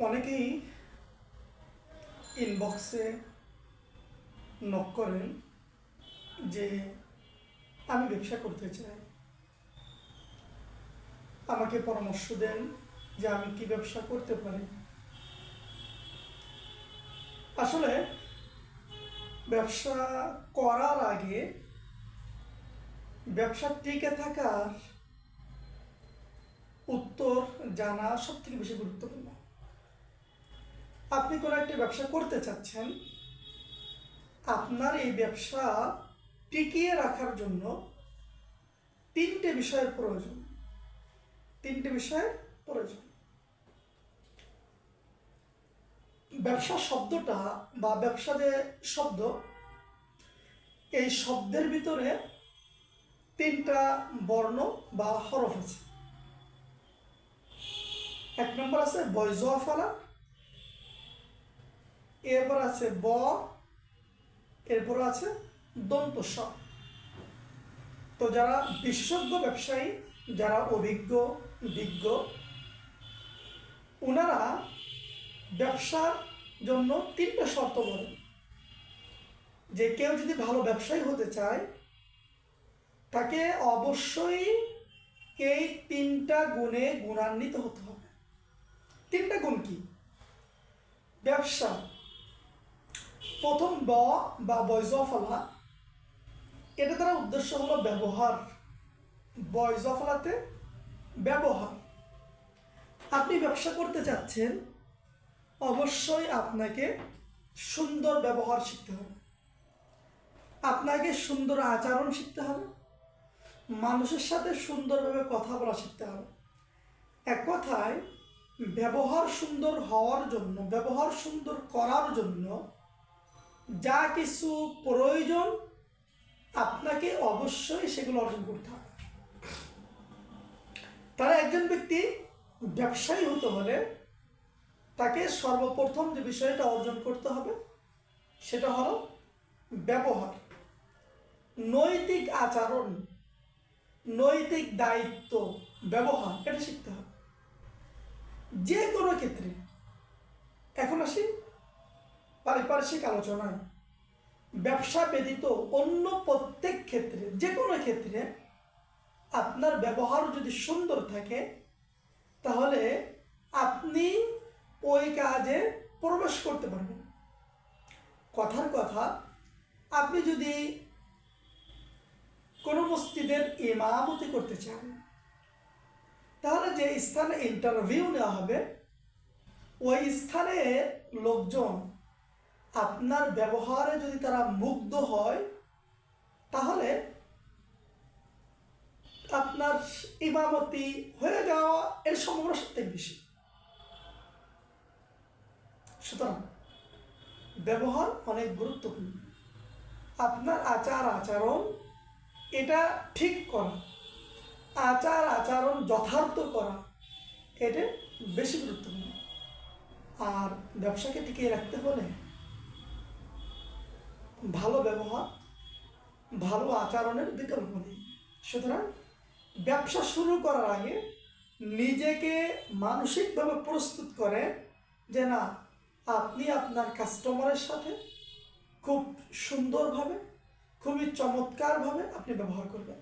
অনেকেই ইনবক্সে নক করেন যে আমি ব্যবসা করতে চাই, আমাকে পরামর্শ দেন যে আমি কি ব্যবসা করতে পারি। আসলে ব্যবসা করার আগে ব্যবসা টিকে থাকার উত্তর জানা সবথেকে বেশি গুরুত্বপূর্ণ। আপনি কোনো একটা ব্যবসা করতে চাচ্ছেন, আপনার এই ব্যবসা টিকিয়ে রাখার জন্য তিনটে বিষয়ের প্রয়োজন। ব্যবসা শব্দটা বা ব্যবসা যে শব্দ, এই শব্দের ভিতরে তিনটা বর্ণ বা হরফ আছে। এক নম্বর আছে বয়জফালা, এরপর আছে ব, এরপর আছে দন্ত স। তো যারা বিশেষজ্ঞ ব্যবসায়ী, যারা অভিজ্ঞ বিজ্ঞ, ওনারা ব্যবসার জন্য তিনটা শর্ত বলেন যে কেউ যদি ভালো ব্যবসায়ী হতে চায় তাকে অবশ্যই এই তিনটা গুণে গুণান্বিত হতে হবে। তিনটা গুণ কি? ব্যবসা, প্রথম ব বা বয়জফলা, এটা দ্বারা উদ্দেশ্য হলো ব্যবহার। বয়জফলাতে ব্যবহার। আপনি ব্যবসা করতে চাচ্ছেন, অবশ্যই আপনাকে সুন্দর ব্যবহার শিখতে হবে, আপনাকে সুন্দর আচরণ শিখতে হবে, মানুষের সাথে সুন্দরভাবে কথা বলা শিখতে হবে। এক কথায় ব্যবহার সুন্দর হওয়ার জন্য, ব্যবহার সুন্দর করার জন্য যা কিছু প্রয়োজন আপনাকে অবশ্যই সেগুলো অর্জন করতে হবে। তারা একজন ব্যক্তি ব্যবসায়ী হতে হলে তাকে সর্বপ্রথম যে বিষয়টা অর্জন করতে হবে সেটা হলো ব্যবহার, নৈতিক আচরণ, নৈতিক দায়িত্ব, ব্যবহার, এটা শিখতে হবে যে কোনো ক্ষেত্রে। এখন আসি পারিপার্শ্বিক আলোচনায়। ব্যবসা ব্যতীত অন্য প্রত্যেক ক্ষেত্রে, যে কোনো ক্ষেত্রে আপনার ব্যবহার যদি সুন্দর থাকে তাহলে আপনি ওই কাজে প্রবেশ করতে পারবেন। কথার কথা, আপনি যদি কোনো মসজিদের ইমামতি করতে চান, তাহলে যে স্থানে ইন্টারভিউ নেওয়া হবে ওই স্থানে লোকজন আপনার ব্যবহারে যদি তারা মুগ্ধ হয় তাহলে আপনার ইমামতি হয়ে যাওয়া এর সম্ভাবনা সবথেকে বেশি। সুতরাং ব্যবহার অনেক গুরুত্বপূর্ণ। আপনার আচার আচরণ এটা ঠিক করা, আচার আচরণ যথার্থ করা, এটা বেশি গুরুত্বপূর্ণ। আর ব্যবসাকে টিকিয়ে রাখতে হলে ভালো ব্যবহার, ভালো আচরণের বিকল্প নেই। সুতরাং ব্যবসা শুরু করার আগে নিজেকে মানসিকভাবে প্রস্তুত করে যে না, আপনি আপনার কাস্টমারের সাথে খুব সুন্দরভাবে, খুবই চমৎকারভাবে আপনি ব্যবহার করবেন।